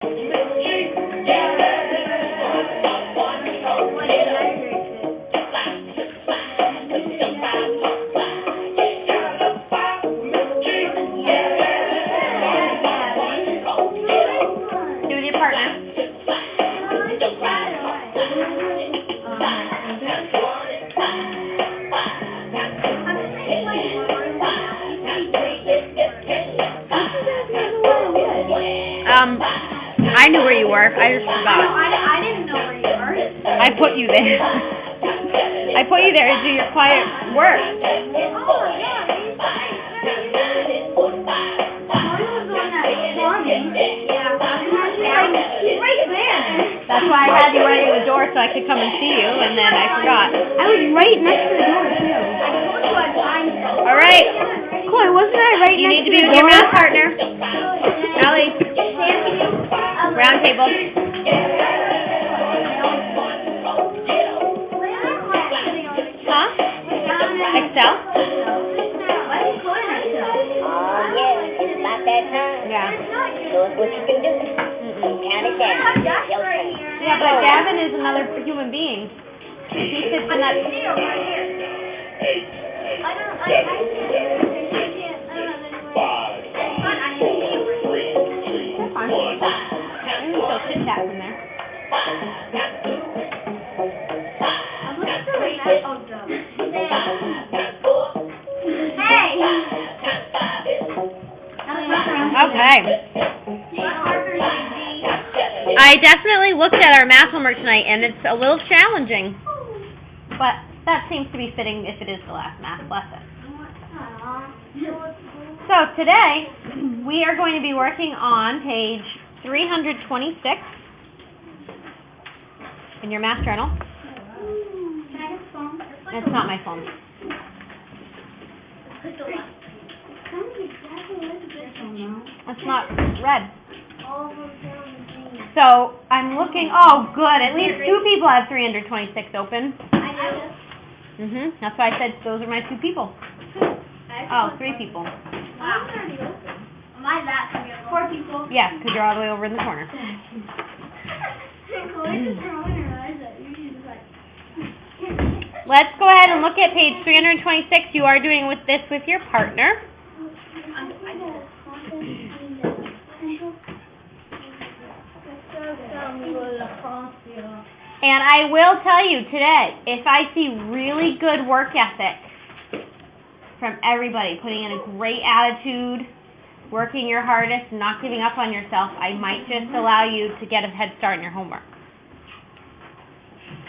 with your partner. I knew where you were. I just forgot. I didn't know where you were. I put you there. I put you there to do your quiet work. Oh my God. Right there. That's why I had you right at the door so I could come and see you, and then I forgot. I was right next to the door too. I told you I'd find you. All right. Chloe, wasn't I right You next need to to be the with your door? math partner. Allie, round table. Huh? Excel? About that time. Yeah. So it's what you can do. Count it down. Your turn. Yeah, but Gavin is another human being. He sits in that. That's fine. I can still chit chat from there. Okay. I definitely looked at our math homework tonight, and it's a little challenging. But that seems to be fitting if it is the last math lesson. So today, we are going to be working on page 326 in your math journal. It's not my phone. It's not red. So I'm looking. Oh, good. At least two people have 326 open. That's why I said those are my two people. Oh, three people. Wow. Mine's that 4 people. Yeah, because you're all the way over in the corner. Let's go ahead and look at page 326. You are doing this with your partner. And I will tell you today, if I see really good work ethic from everybody, putting in a great attitude, working your hardest, not giving up on yourself, I might just allow you to get a head start in your homework.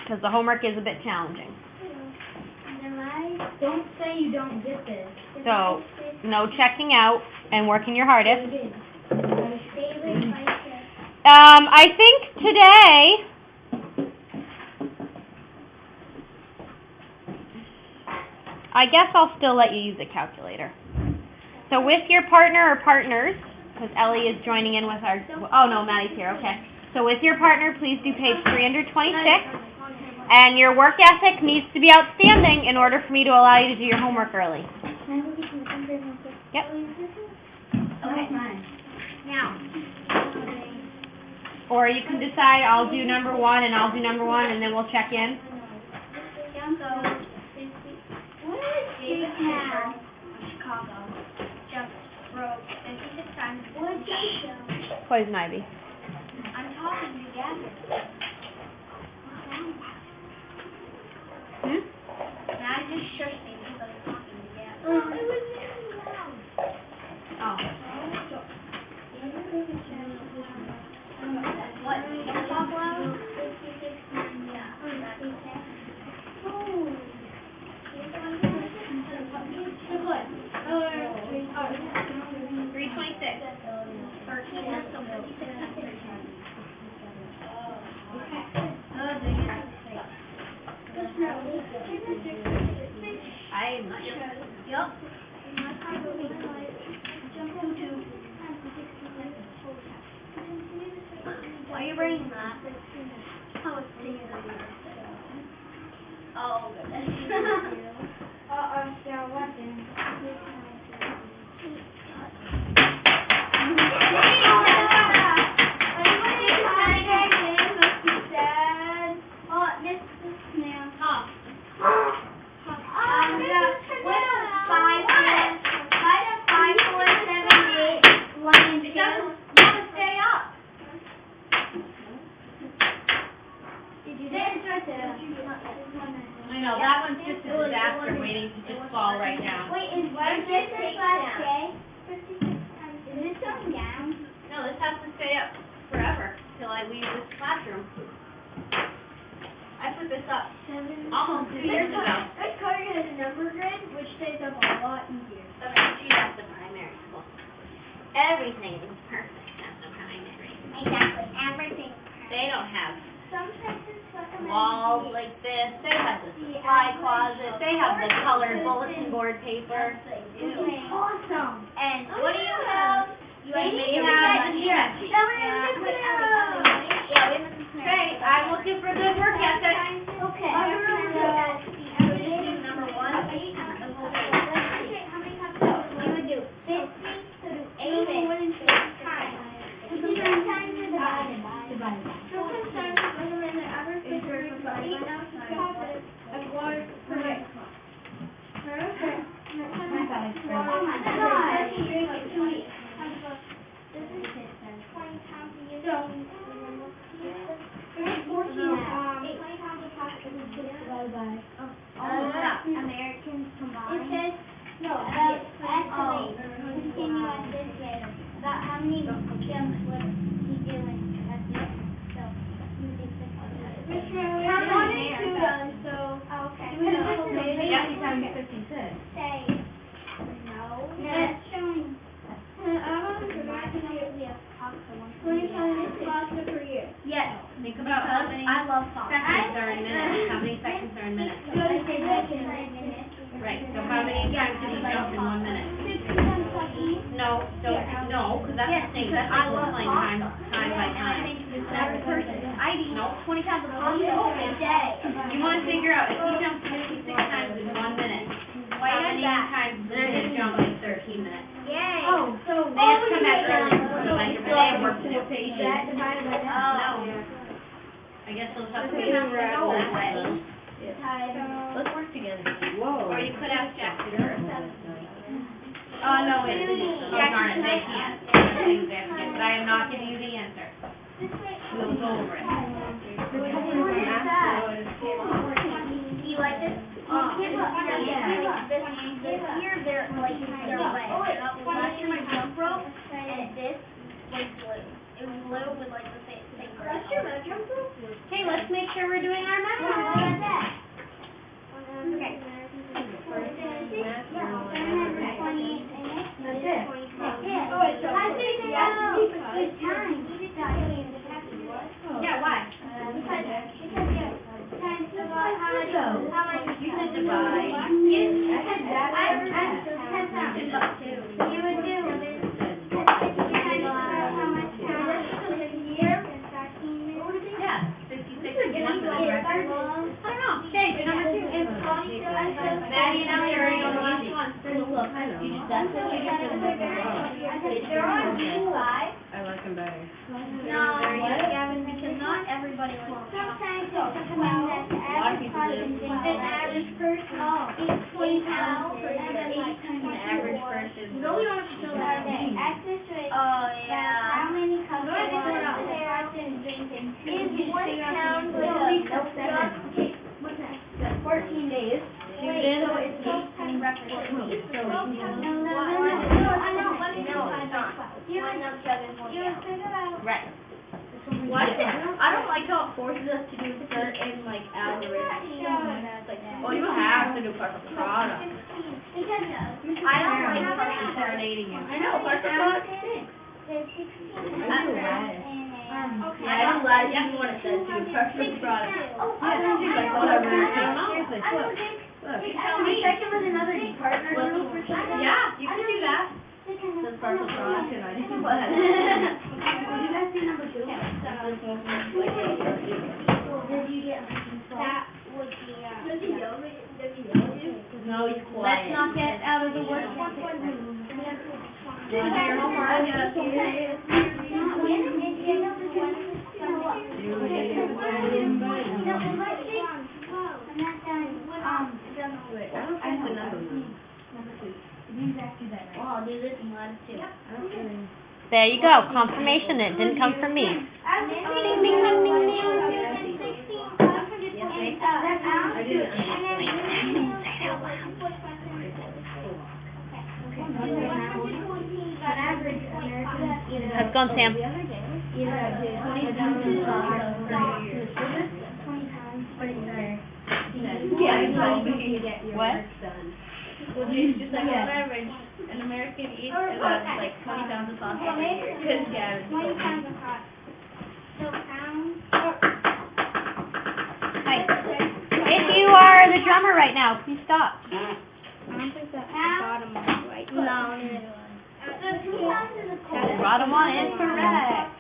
Because the homework is a bit challenging. Don't say you don't get this. So, no checking out and working your hardest. I think today, I guess I'll still let you use a calculator. So with your partner or partners, because Ellie is joining in with our, oh no, Maddie's here, okay. So with your partner, please do page 326. And your work ethic needs to be outstanding in order for me to allow you to do your homework early. Yep. Okay. Now. Or you can decide I'll do number 1 and I'll do number 1 and then we'll check in. Chicago just broke 56 times. Poison ivy. I'm talking to Gavin. Now I just shushed me because I was talking to Gavin. Oh. What? Talk loud? Yep. Why are you bringing that? Oh, goodness. Sarah, what then? No, that one's just a disaster waiting to just fall right down. Wait, is this last day? 56 times. Is this going down? No, this has to stay up forever till I leave this classroom. I put this up almost 2 years ago. This card has a number grid, which stays up a lot easier. Okay, she's at the primary school. Everything is perfect at the primary. Exactly. Everything. They don't have Some places recommend walls like this. They have the supply closet. They have the colored bulletin board paper. Awesome. And what do you have? You have Maybe a stretchy. Yeah, we have a Okay, I'm looking for good work ethic. Okay. Number one. You would do 50 to do 8 more than 6 times. Sometimes you're divided. So sometimes recommend the average figure is 8 ounces of water per day. Okay. Oh my God. Drink it 2 weeks. This is 20 pounds a year. So, 14, 20 pounds of plastic is divided by Americans combined. It says, no, about estimate, continue at this rate, about how many jumps would he do in a day. So, you think this is how many two done, so, okay. Do we know maybe Yeah. 56? Say, no. That's showing. Pasta per year. Yes. Think about how many I love pasta. seconds are in minutes. How many seconds are in minutes? Right, so how many times did you jump in 1 minute? No, because that's the thing. That's like we're playing time by time. I eat 20 pounds of pasta a day. You want to figure out if he jumps 56 times in 1 minute, how many times does he jump in 13 minutes? Yay. So they have to come back early, like if they have work to do. No. I guess they'll have to be that way. Let's work together. Whoa. Or you could ask Jack to do it. Oh, no, darn it, they can't. But I am not giving you the answer. We'll go over it. Do you like this? Here they're like they're red. Last year my jump rope and this was blue. It was blue with like the same thing. Last year my jump rope was. Okay, let's make sure we're doing our math. Okay. That's it. Yeah, why? You can divide. You would do Yeah, 56 is 1 minute. I don't know. Okay, do number 2. Maddie and Ellie already know the easy one. Look, you just that's what you just They're on live. I like them better. No, Gavin, because not everybody likes sometimes it's about the average person eats 20 pounds and then like The average person. you really don't have to fill that day. Oh, yeah. How many cups of water they are drinking? Is 1 pound with a 14 days. So it's 12 times reference. No, I know. Let me know. You would think about. Right. What? I don't like how it forces us to do certain like algorithms. Oh, you have to do partial product. I don't like partial coordinating you. I know partial product stinks. Okay. I don't like that's what it says. Do partial product. I don't do like whatever. I don't know. You tell me. Second was another partner group or something. Yeah, you can do that. Says partial product and I didn't what? You guys see number 2? This one Did you get that would be No, he's quiet. Let's not get out of the word. Do your homework. I'll do this one too. There you go. Confirmation that it didn't come from me. Ding, ding, ding, ding, ding. Let's go on Sam. What? Well, James just like on average, an American eats about like 20 pounds of sauce every year. Because Gavin told me. Hi. If you are the drummer right now, please stop. I don't think that's the bottom one, right? No, Bottom one is correct.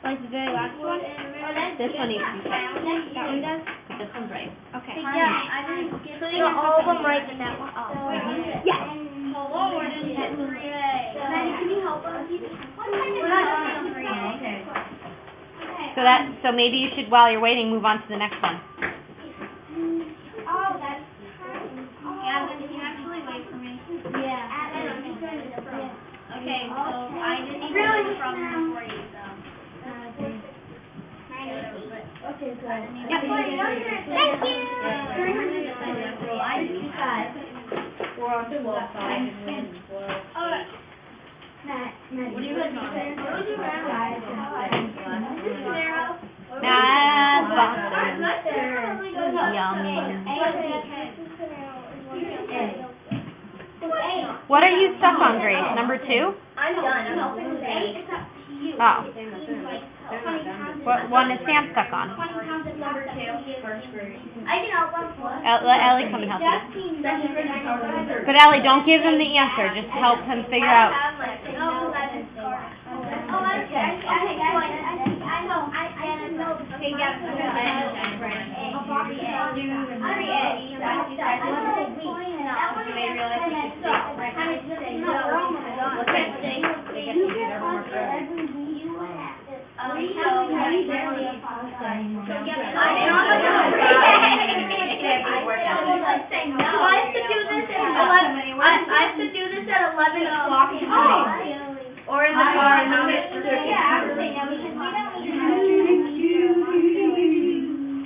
like the very last one? This one needs to be checked. That one does? This one's right. Okay. So all of them right in that one. Oh. Yes. So maybe you should, while you're waiting, move on to the next one. Okay, so I didn't really from for you, so. Okay, so. Yep. Thank you. Well, I do that. We're on 12 side and we're in 12. Matt, What are you guys on? That's awesome. Yummy. What are you stuck on, Grace? Number 2? I'm done. I'm helping with 8. It's up to you. Oh. What one is Sam stuck on? 20 pounds of number 2. First grade. I can help them. Let Ellie come and help you. But Ellie, don't give him the answer. Just help him figure out. I have to do this at 11 o'clock tonight. Or in the car and not at 30.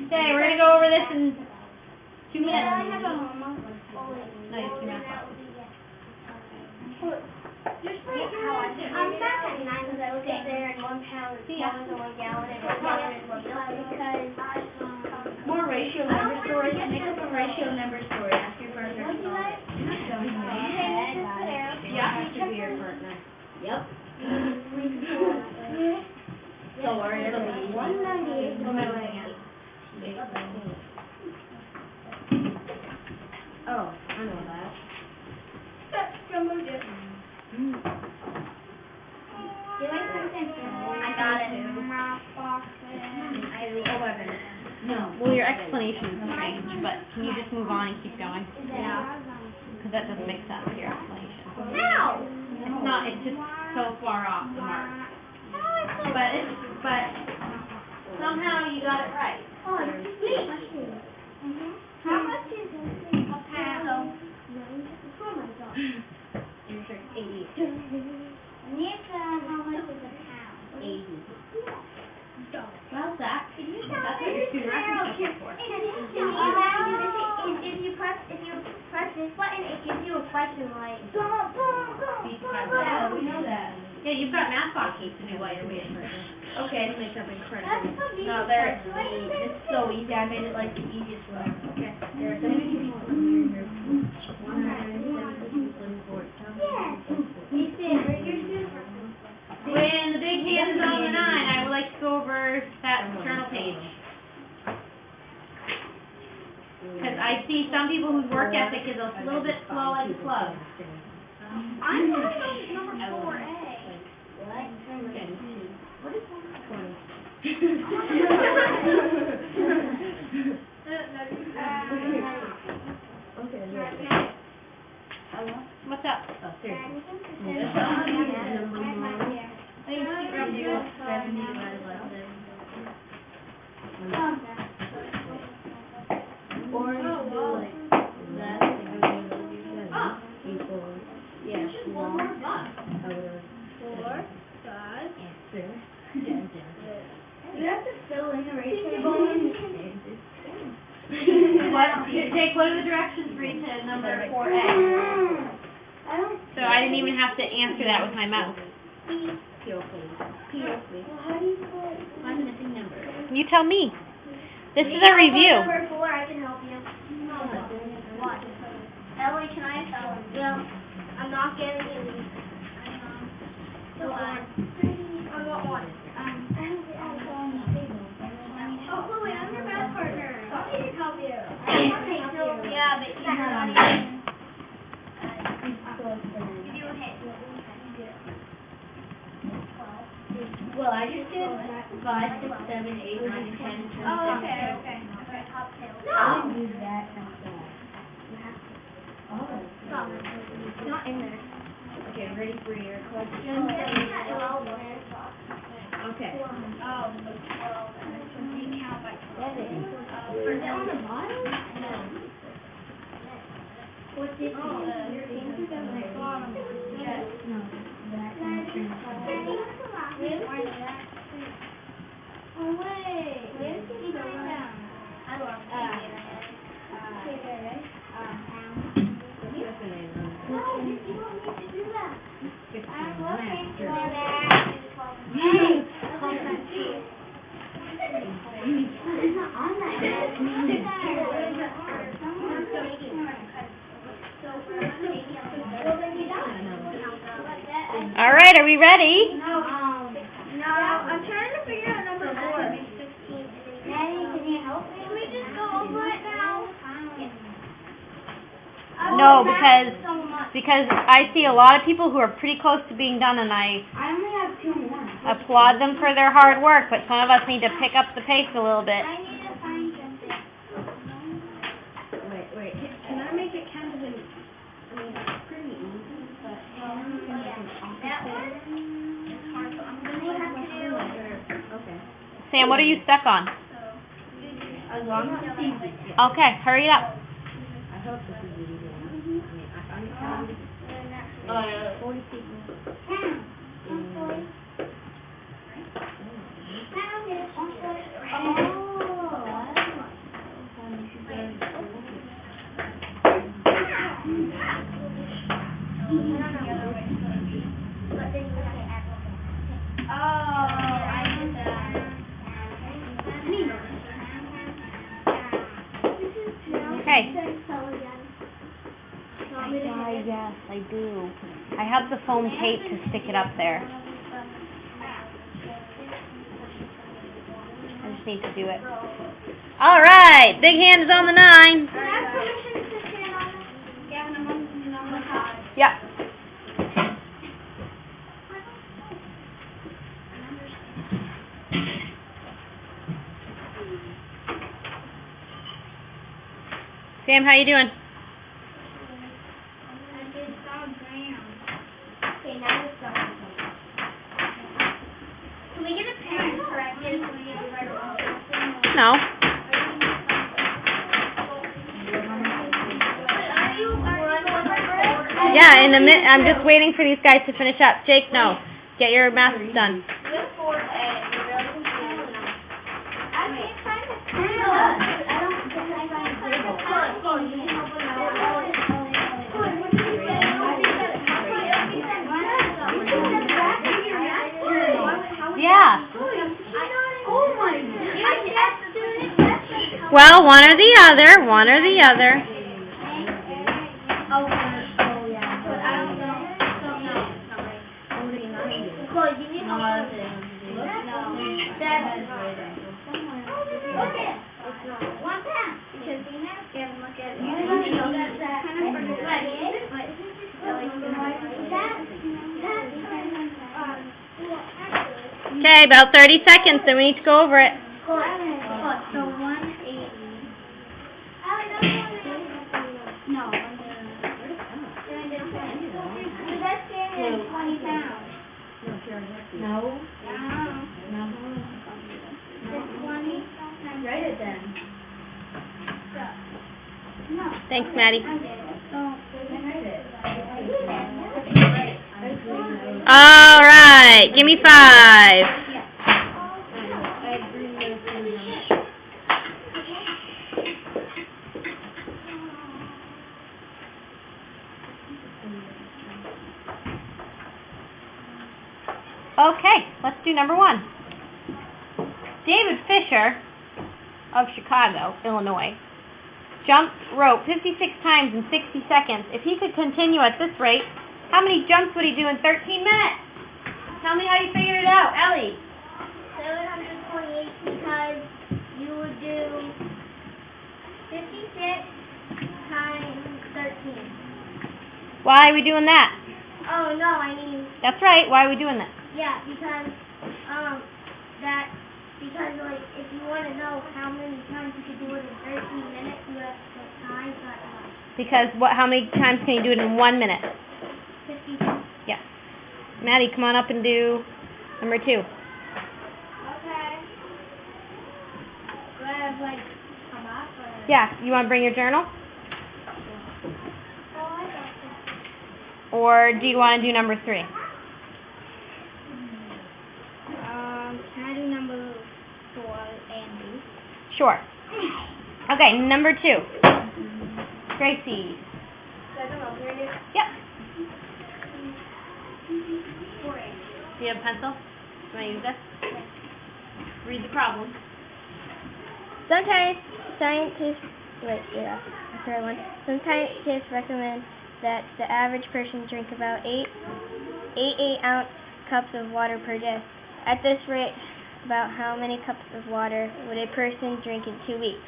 Okay, we're gonna go over this in 2 minutes. No, you cannot. I'm back at 9 because I was there and 1 pound is gallons and 1 gallon and 1 gallon is 1 gallon because More ratio number stories. Make up a ratio number story. Ask your partner to solve it. Yeah, has to be your partner. Yep. So or it'll be 198. Oh, I know that. I got it. I 11. No. Well, your explanation is strange, but can you just move on and keep going? Yeah. Because that doesn't make sense, your explanation. No! It's not, it's just so far off the mark. But somehow you got it right. Oh, it's sweet. How much is a pound? Oh my god. You're sure 80. Nika, how much is a pound? 80. Well, Zach, That's what your student reference for. If you press this button, it gives you a question like. Yeah, we know that. Yeah, you've got math boxes to do while you're waiting. Okay, to make something That's critical. so easy. No, it's so easy. I made it like the easiest one. Okay. There are 70 people in here. 170 people in court. When the big hand is on the 9, I would like to go over that journal page. Because I see some people whose work ethic is a little bit slow at the club. I'm going to number 4A. What's up? You have to fill in the ratio. What are the directions for you to number 4A? I don't. So I didn't even have to answer that with my mouth. P.O. please. P.O. please. Well, how do you spell it? Find the missing number. You tell me. This is a review. Number 4, I can help you. What? Ellie, can I tell him? Yeah. I'm not getting any. So I got one. Oh, Chloe, I'm your best partner. I can help you. I want to help you. Yeah, but he's not even. You do okay. Well, I just did 5, 6, 7, 8, 9, 10, 20, Oh, okay. I didn't do that. Oh. Stop. It's not in there. Okay, ready for your question? Okay. Is it on the bottom? No. What's this? Oh, your answers are on the bottom. Yes. No, that Oh, wait. Where's the down? I love that. Okay, ready? No, you don't need to do that. I'm looking for that. It's not on All right, are we ready? No, I'm trying to figure out number 4. Daddy, can you help me? Can we just go over it now? No, because I see a lot of people who are pretty close to being done, and I only have 2 more. applaud them for their hard work, but some of us need to pick up the pace a little bit. I need to find something. Wait. Can I make it kind of an... I mean, it's pretty easy, but... That one is hard, so I'm going to have to do... Okay. Sam, what are you stuck on? As long as it's easy. Okay, hurry up. I hope this is easy. I mean, I found it. 40 people. Okay. Yes, I do. I have the foam tape to stick it up there. I just need to do it. All right, big hand is on the 9. Yeah. Sam, how you doing? Okay, now it's done. Can we get a pen and correct it so we get it right along? No. Yeah, I'm just waiting for these guys to finish up. Jake, no. Get your math done. Yeah. Well, one or the other. One or the other. Okay, about 30 seconds, then we need to go over it. So 180. No. The best thing is 20 pounds. No. It's 20. Write it then. No. Thanks, Maddie. All right, give me 5. Okay, let's do number 1. David Fisher of Chicago, Illinois, jumped rope 56 times in 60 seconds. If he could continue at this rate, how many jumps would he do in 13 minutes? Tell me how you figured it out, Ellie. 728 because you would do 56 times 13. Why are we doing that? Oh no, I mean, That's right, why are we doing that? yeah, because because like if you want to know how many times you could do it in 13 minutes, you have to time that out. Because how many times can you do it in 1 minute? 56. Yes. Maddie, come on up and do number 2. Okay. Do I have like come up or? Yeah, you want to bring your journal? Oh, I got that. Or do you want to do number 3? Can I do number 4 and B? Sure. Okay, number 2. Gracie. Yep. Do you have a pencil? Do you want to use this? Read the problem. Sometimes scientists recommend that the average person drink about 8-ounce cups of water per day. At this rate, about how many cups of water would a person drink in 2 weeks?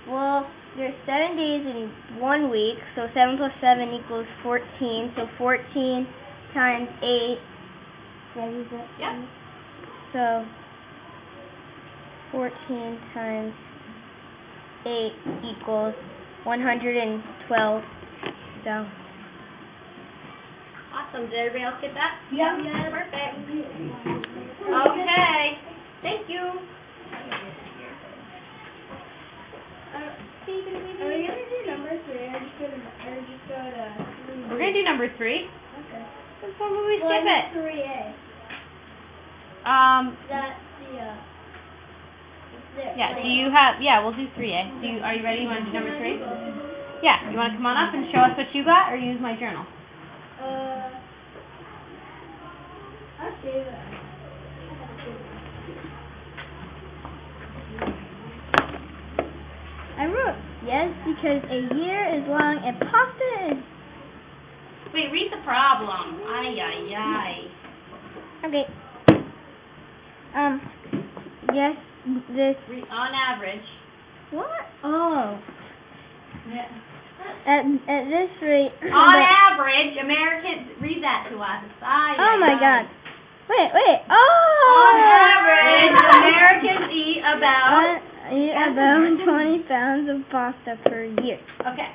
Well, there's 7 days in 1 week, so 7 plus 7 equals 14. So 14 times 8. Did I use that? Yep. So 14 times 8 equals 112. So Awesome. Did everybody else get that? Yeah. Perfect. Okay. Thank you. Are we gonna do number 3 or just go to We're going to do number 3. Okay. Then why would we skip it? 3A. That's Yeah, do you have, yeah, we'll do 3A. Are you ready? You want to do number 3? Yeah, you want to come on up and show us what you got or use my journal? I'll save it. I wrote yes because a year is long and pasta is Wait, read the problem. Ay, ay, ay. okay. Yes, this On average. what? Oh, Yeah. at this rate. On average, Americans, read that to us. Ay, Oh ay, my ay. God. Wait. Oh. On average, Americans eat about... eat about 20 pounds of pasta per year. Okay.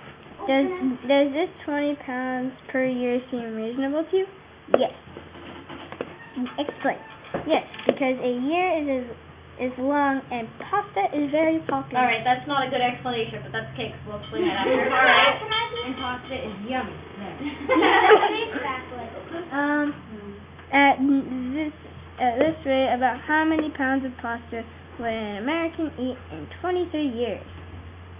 Does this 20 pounds per year seem reasonable to you? Yes. Explain. Yes, because a year is long and pasta is very popular. All right, that's not a good explanation, but that's okay, 'cause we'll explain that after. All right. And pasta is yummy. At this rate, about how many pounds of pasta would an American eat in 23 years?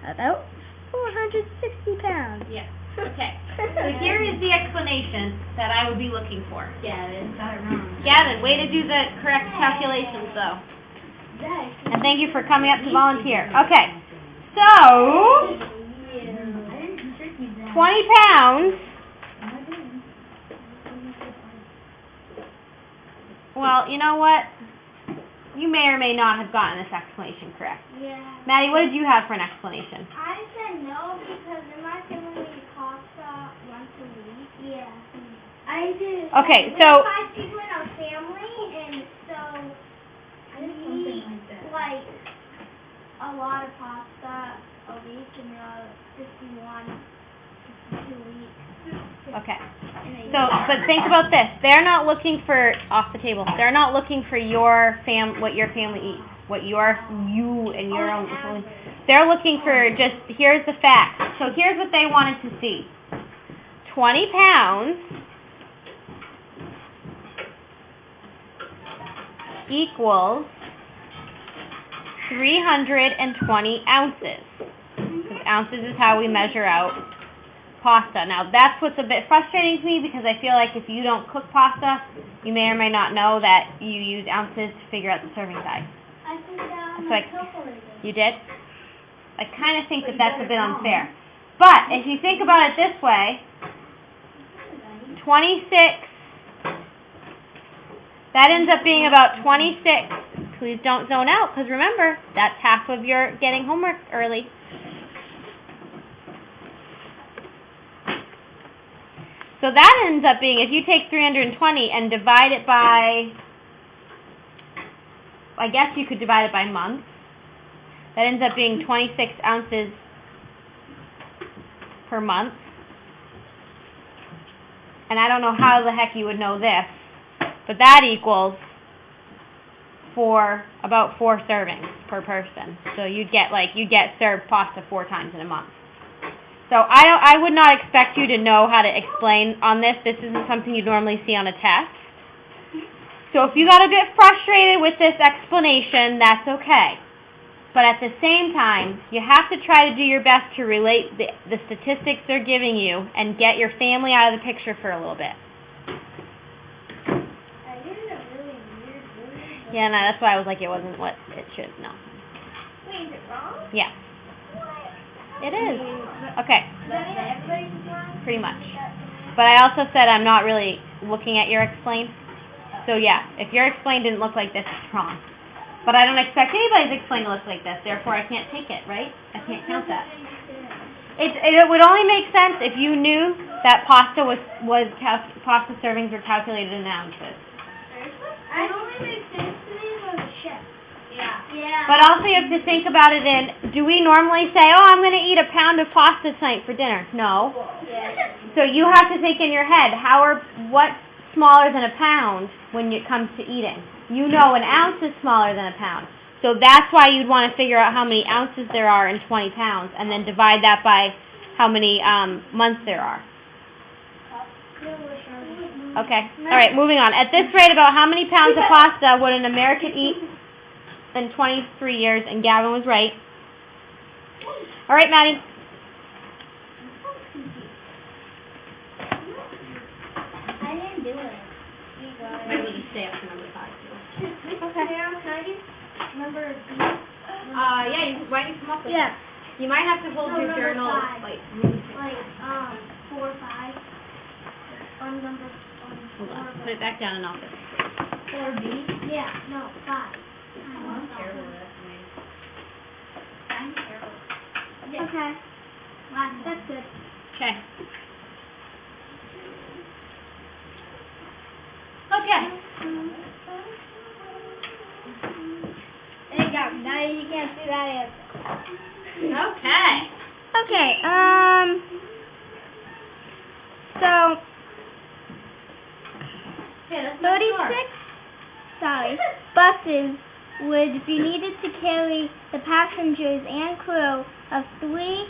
About 460 pounds. Yeah. Okay. So here is the explanation that I would be looking for. Gavin, got it wrong. Gavin, way to do the correct calculations, though. And thank you for coming up to volunteer. Okay. So, 20 pounds. Well, you know what? You may or may not have gotten this explanation correct. Yeah. Maddie, what did you have for an explanation? I said no because in my family we eat pasta once a week. Yeah. I did. Okay, We're so- 5 people in our family, and so we eat like a lot of pasta a week, and we're all 52 weeks. Okay. in a So, year. but think about this. They're not looking for, off the table, they're not looking for what your family eats, you and your own family. They're looking for just, here's the facts. So here's what they wanted to see. 20 pounds equals 320 ounces. Because ounces is how we measure out pasta. Now, that's what's a bit frustrating to me because I feel like if you don't cook pasta, you may or may not know that you use ounces to figure out the serving size. I think that So I- calculator. You did? I kind of think that that's a bit unfair. But if you think about it this way, 26, that ends up being about 26. Please don't zone out, because remember, that's half of your getting homework early. So that ends up being, if you take 320 and divide it by, I guess you could divide it by month, that ends up being 26 ounces per month. And I don't know how the heck you would know this, but that equals about 4 servings per person. So you'd get served pasta 4 times in a month. So I would not expect you to know how to explain on this. This isn't something you'd normally see on a test. So if you got a bit frustrated with this explanation, that's okay. But at the same time, you have to try to do your best to relate the statistics they're giving you and get your family out of the picture for a little bit. Yeah, no, that's why I was like, it wasn't what it should. No. Wait, is it wrong? Yeah. It is. Okay. Everybody's wrong? Pretty much. But I also said I'm not really looking at your explain. So yeah, if your explain didn't look like this, it's wrong. But I don't expect anybody's explain to look like this. Therefore, I can't take it, right? I can't count that. It would only make sense if you knew that pasta servings were calculated in ounces. It only makes sense to me as a chef. Yeah. But also you have to think about it in, do we normally say, oh, I'm going to eat a pound of pasta tonight for dinner? No. Yeah. So you have to think in your head, what's smaller than a pound when it comes to eating? You know an ounce is smaller than a pound. So that's why you'd want to figure out how many ounces there are in 20 pounds and then divide that by how many months there are. Okay. All right, moving on. At this rate, about how many pounds of pasta would an American eat in 23 years? And Gavin was right. All right, Maddie. I didn't do it. Maybe we stay up to number 5. Okay. Can I do number Yeah, why don't you come up with Yeah. You might have to hold No, your number journal, 5. like 4 or 5? On number hold on. Put it back down and I'll fix it. 4B? Yeah, no, 5. I'm terrible at estimating. Okay. That's good. Okay. Okay. There you go. Now you can't see that answer. Okay. Okay, so Okay, let's 36 buses would be needed to carry the passengers and crew of three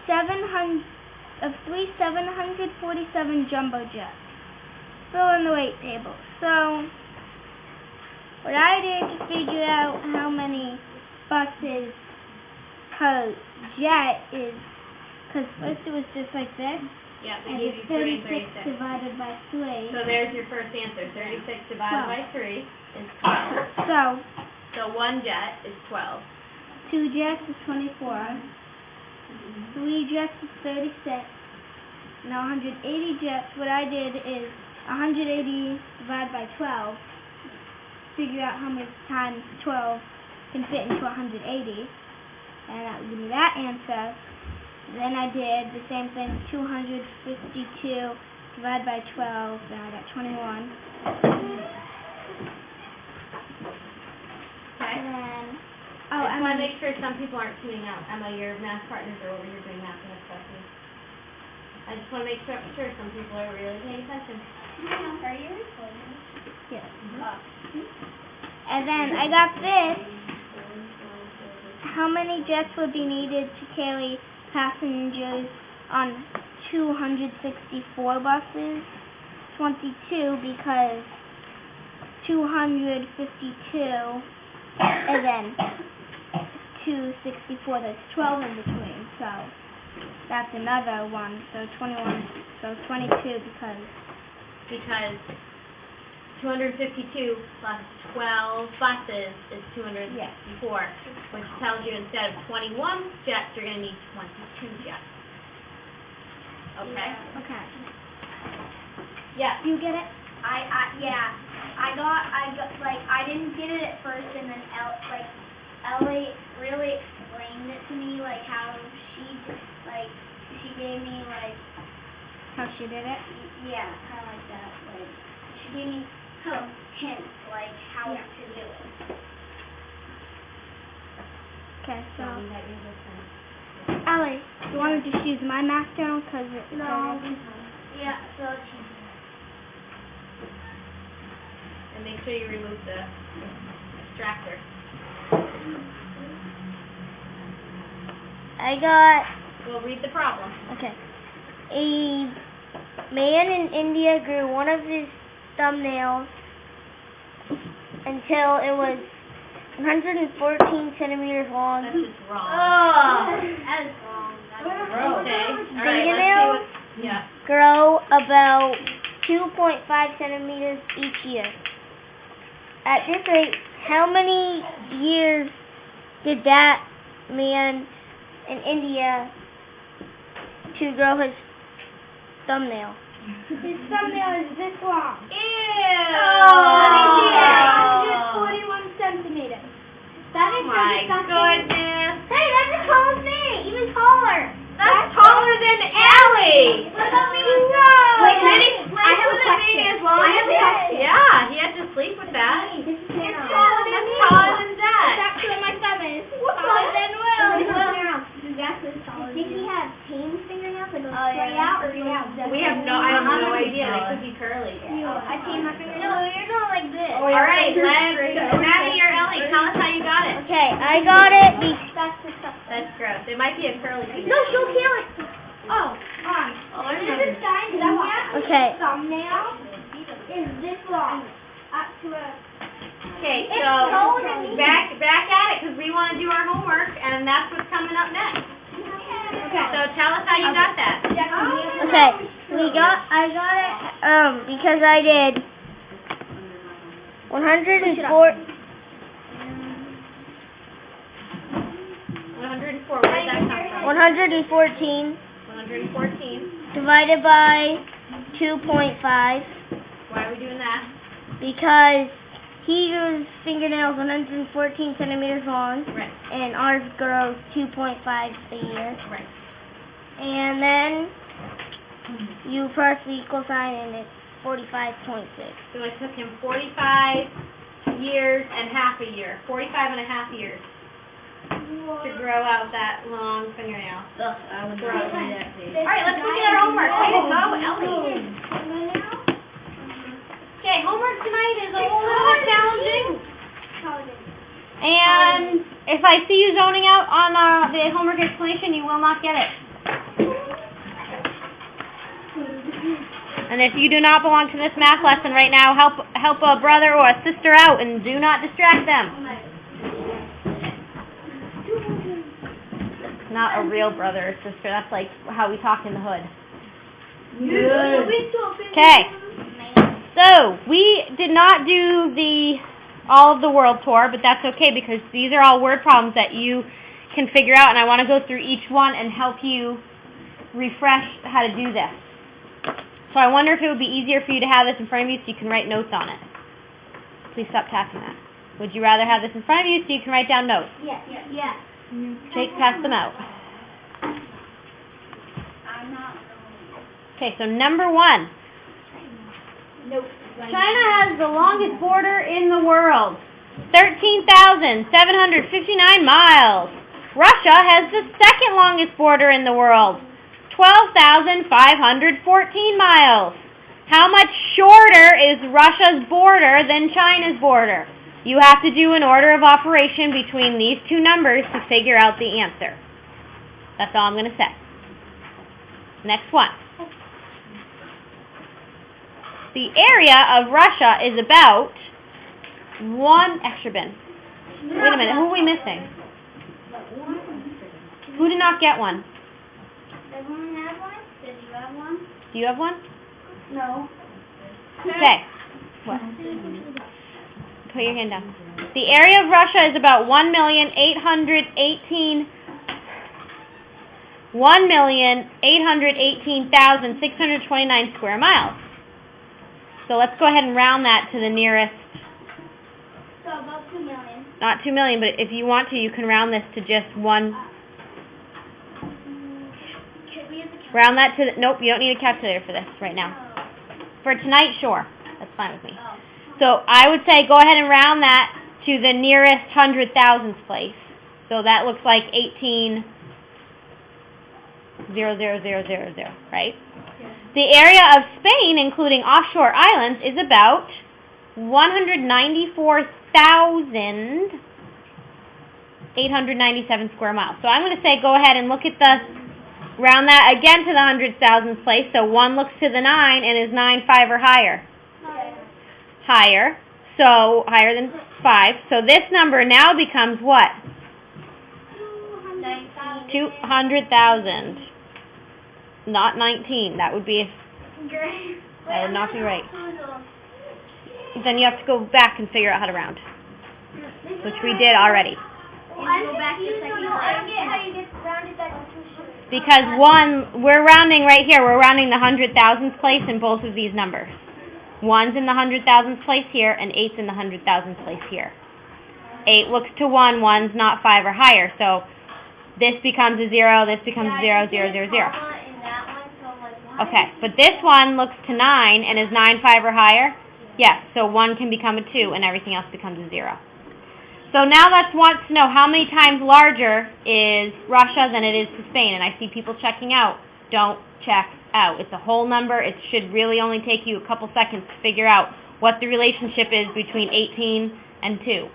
747 jumbo jets. Fill in the weight table. So what I did to figure out how many buses per jet is, because first it was just like this, Yeah, they and gave it's you 3 and 36 36. divided by 3. So there's your first answer. 36 divided by 3 is 12. So So 1 jet is 12. 2 jets is 24. 3 jets is 36. Now 180 jets, what I did is 180 divided by 12. Figure out how many times 12 can fit into 180. And that would give me that answer. Then I did the same thing, 252 divided by 12, then I got 21. Okay. And then, I just Emma, want to make sure some people aren't tuning out. Emma, your math partners are over here doing math in this question. I just want to make sure some people are really paying attention. Are you recording? yes. And then I got this. How many jets would be needed to carry passengers on 264 buses? 22, because 252 and then 264, there's 12 in between, so That's another one, so 21, so 22 because, 252 plus 12 buses is 264, which tells you instead of 21 jets, you're going to need 22 jets. Okay? okay. Yeah. You get it? Yeah. I didn't get it at first, and then Ellie really explained it to me, like how she gave me How she did it? yeah, kind of like that, she gave me some hints, how to do it. Okay, so, Allie, you want to just use my math journal because it's Yeah, so And make sure you remove the extractor. I got, We'll read the problem. okay. A man in India grew one of his thumbnails until it was 114 centimeters long. That's just wrong. that is wrong. Okay. All right, let's see Fingernails what, yeah. grow about 2.5 centimeters each year. At this rate, how many years did that man in India to grow his thumbnail? His thumbnail is this long. Ew! 141 centimeters. That is My goodness. Hey, that's as tall as me. Even taller. That's taller than Allie. What about me? I have a question. As long as yeah, he had to sleep with that. It's taller That's taller than that. actually my thumb is. Taller than Will. Exactly taller. Did he have tame fingernails that go straight out, or do you have? We have no, I have no idea. They could be curly. I tame my fingernails. No, you're going like this. All right, Maddie or Ellie, tell us how you got it. Okay, I got it. That's the stuff. That's gross. It might be a curly finger. No, she'll heal it. Oh, on. there's This is fine, 'cause I want Okay. thumbnail is this long. Up to a... Okay, It's so taller than me. back at it because we want to do our homework, and that's what's coming up next. Okay. So tell us how you got that. Okay, I got it, because I did 104, 104. Where did that come from? 114 114. divided by 2.5 Why are we doing that? because he grew his fingernails 114 centimeters long Right. and ours grows 2.5 a year. Right. And then you press the equal sign and it's 45.6. So it took him 45 years and half a year. 45 and a half years to grow out that long fingernail. Ugh, I would Gross. not do that, baby. All right, let's look at our homework. Way to go, Ellie. Okay, homework tonight is a little more challenging. And if I see you zoning out on the homework explanation, you will not get it. And if you do not belong to this math lesson right now, help a brother or a sister out and do not distract them. Not a real brother or sister. That's like how we talk in the hood. Okay. So, we did not do all of the world tour, but that's okay because these are all word problems that you can figure out, and I want to go through each one and help you refresh how to do this. So I wonder if it would be easier for you to have this in front of you so you can write notes on it. Please stop tapping that. Would you rather have this in front of you so you can write down notes? Yes. Yes. Jake, pass them out. I'm not. Okay, so number 1. Nope. China has the longest border in the world, 13,759 miles. Russia has the second longest border in the world, 12,514 miles. How much shorter is Russia's border than China's border? You have to do an order of operation between these two numbers to figure out the answer. That's all I'm going to say. Next one. The area of Russia is about extra bin. Wait a minute, who are we missing? Who did not get one? Everyone have one? Did you have one? Do you have one? No. Okay. What? Put your hand down. The area of Russia is about 1,818,629 square miles. So let's go ahead and round that to the nearest, So about 2 million. not 2 million, but if you want to, you can round this to just one. Can we use the Round that to the, nope, you don't need a calculator for this right now. For tonight, sure. That's fine with me. So I would say go ahead and round that to the nearest 100,000th place. So that looks like 18,000,000, right? The area of Spain, including offshore islands, is about 194,897 square miles. So I'm going to say go ahead and look at the, round that again to the 100,000th place. So 1 looks to the 9, and is 9 5 or higher? Higher. So higher than 5. So this number now becomes what? 200,000. Not 19. That would be, that would not be right. Then you have to go back and figure out how to round, which we did already. Go back to second grade. I don't get how you get rounded back to 2. Because we're rounding right here. We're rounding the 100,000th place in both of these numbers. 1's in the 100,000th place here, and 8's in the 100,000th place here. 8 looks to 1. 1's not 5 or higher. So this becomes a 0. This becomes a 0, 0, 0, 0. Okay, but this one looks to 9, and is 9 5 or higher? Yes, so 1 can become a 2, and everything else becomes a 0. So now let's want to know how many times larger is Russia than it is to Spain. And I see people checking out. Don't check out. It's a whole number. It should really only take you a couple seconds to figure out what the relationship is between 18 and 2.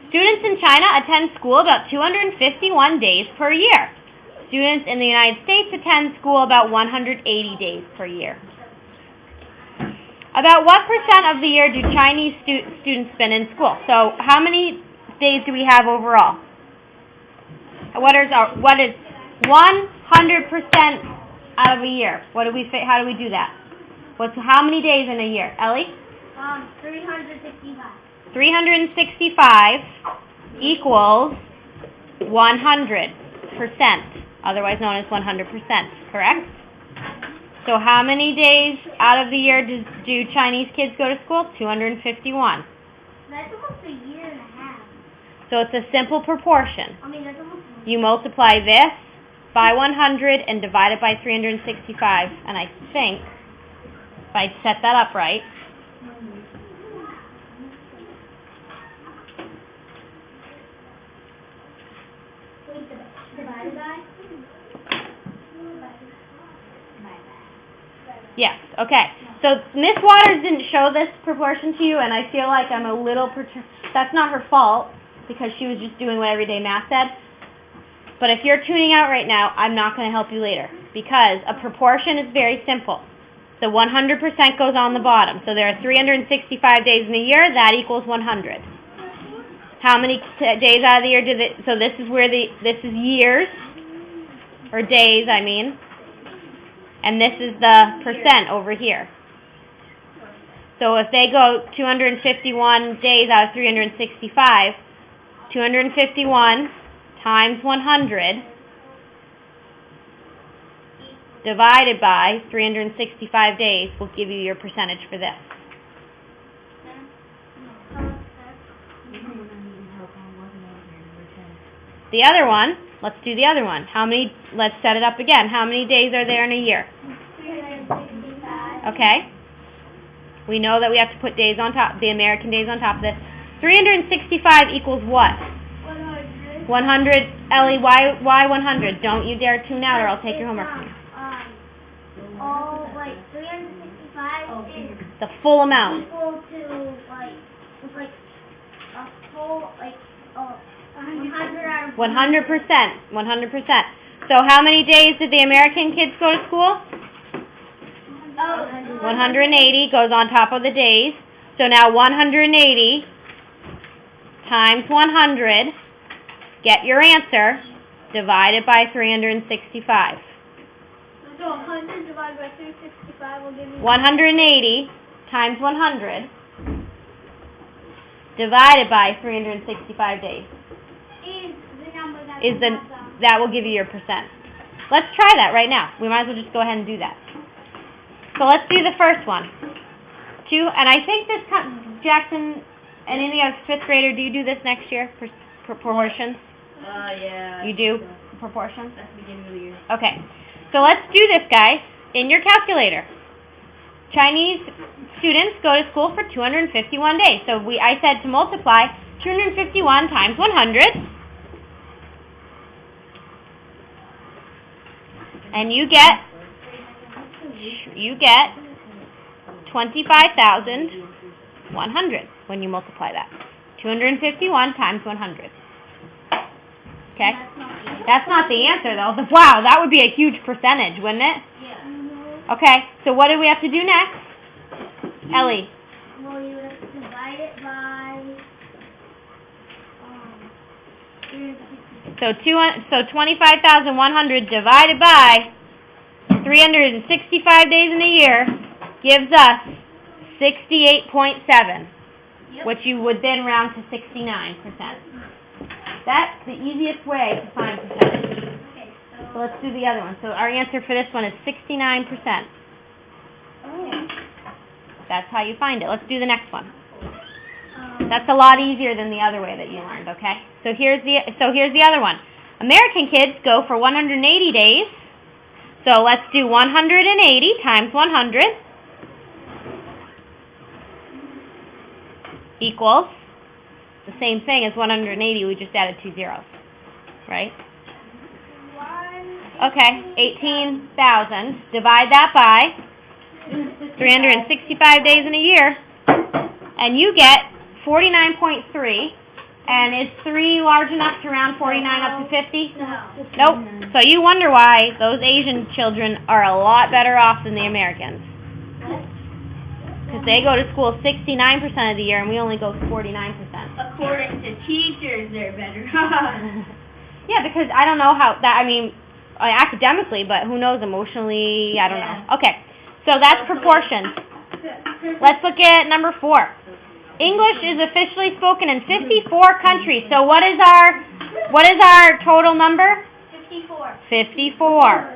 Students in China attend school about 251 days per year. Students in the United States attend school about 180 days per year. About what percent of the year do Chinese students spend in school? So how many days do we have overall? What is 100% out of a year? How do we do that? How many days in a year? Ellie? 365. 365 equals 100%, otherwise known as 100%, correct? So how many days out of the year do Chinese kids go to school? 251. That's almost a year and a half. So it's a simple proportion. I mean, that's almost You multiply this by 100 and divide it by 365, and I think, if I set that up right, divided by? yes, okay. So Miss Waters didn't show this proportion to you, and I feel like I'm a little, that's not her fault, because she was just doing what everyday math said. But if you're tuning out right now, I'm not going to help you later, because a proportion is very simple. The 100% goes on the bottom. So there are 365 days in a year. That equals 100. How many days out of the year did it? So this is where this is years, or days, I mean. And this is the percent over here. So if they go 251 days out of 365, 251 times 100 divided by 365 days will give you your percentage for this. The other one, let's do the other one. Let's set it up again. How many days are there in a year? 365. Okay. We know that we have to put days on top, the American days on top of this. 365 equals what? 100. 100. Ellie, why 100? Don't you dare tune out or I'll take your homework from you. 365 is The full amount. equal to, it's like a full, 100 out of 100%. 100%. So how many days did the American kids go to school? 180 goes on top of the days. So now 180 times 100 get your answer, divide it by 365. So 100 divided by 365 will give me 180 times 100 divided by 365 days is the number that is that will give you your percent. Let's try that right now. We might as well just go ahead and do that. So let's do the first one. And I think this Jackson and any other 5th grader, do you do this next year? Proportions? Yeah. You do proportions? That's the beginning of the year. Okay. So let's do this, guys, in your calculator. Chinese students go to school for 251 days. So I said to multiply 251 times 100. And you get 25,100 when you multiply that. 251 times 100. Okay? That's not the answer, though. Wow, that would be a huge percentage, wouldn't it? Yeah. Okay, so what do we have to do next? Ellie. Well, you would have to divide it by 360. So 25,100 divided by 365 days in a year gives us 68.7, which you would then round to 69%. That's the easiest way to find percentage. Okay, So let's do the other one. So our answer for this one is 69%. That's how you find it. Let's do the next one. That's a lot easier than the other way that you learned, okay? So here's the other one. American kids go for 180 days. So let's do 180 times 100 equals the same thing as 180. We just added 2 zeros, right? Okay, 18,000. Divide that by 365 days in a year, and you get 49.3. And is 3 large enough to round 49 up to 50? No. Nope. So you wonder why those Asian children are a lot better off than the Americans. Because they go to school 69% of the year, and we only go 49%. According to teachers, they're better. Yeah, because I don't know how that. I mean, academically, but who knows emotionally? I don't know. Okay, so that's proportions. Let's look at number 4. English is officially spoken in 54 countries. So what is our total number? 54. 54.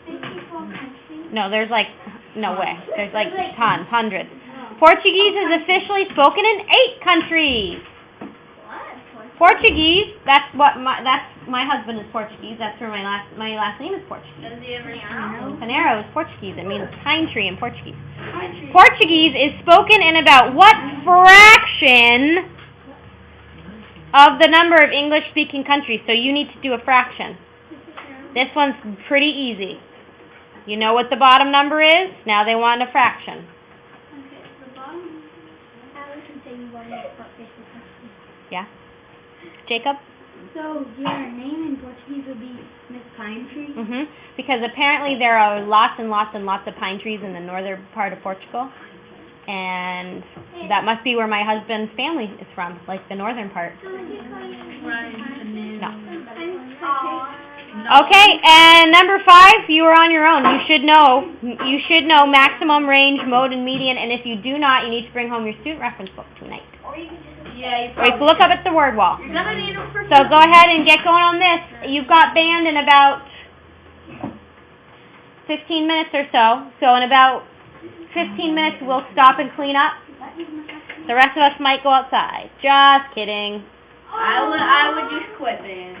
54 countries. No, there's no way. There's tons, hundreds. Portuguese is officially spoken in 8 countries. Portuguese. That's my husband is Portuguese. That's where my last name is Portuguese. Does he ever Panero is Portuguese. It means pine tree in Portuguese. Portuguese is spoken in about what fraction of the number of English-speaking countries? So you need to do a fraction. This one's pretty easy. You know what the bottom number is? Now they want a fraction. Okay, the bottom. Alice would say you wanted to put 50 countries. Yeah? Jacob? So your name in Portuguese would be Miss Pine Tree? Because apparently there are lots and lots and lots of pine trees in the northern part of Portugal. And that must be where my husband's family is from, like the northern part. So would you call you No. Okay, and number 5, you are on your own. You should know maximum, range, mode, and median. And if you do not, you need to bring home your student reference book tonight. Or you can just Or you can look up at the word wall. You're gonna need them for So go ahead and get going on this. You've got band in about 15 minutes or so. So in about 15 minutes, we'll stop and clean up. The rest of us might go outside. Just kidding. I would just quit then.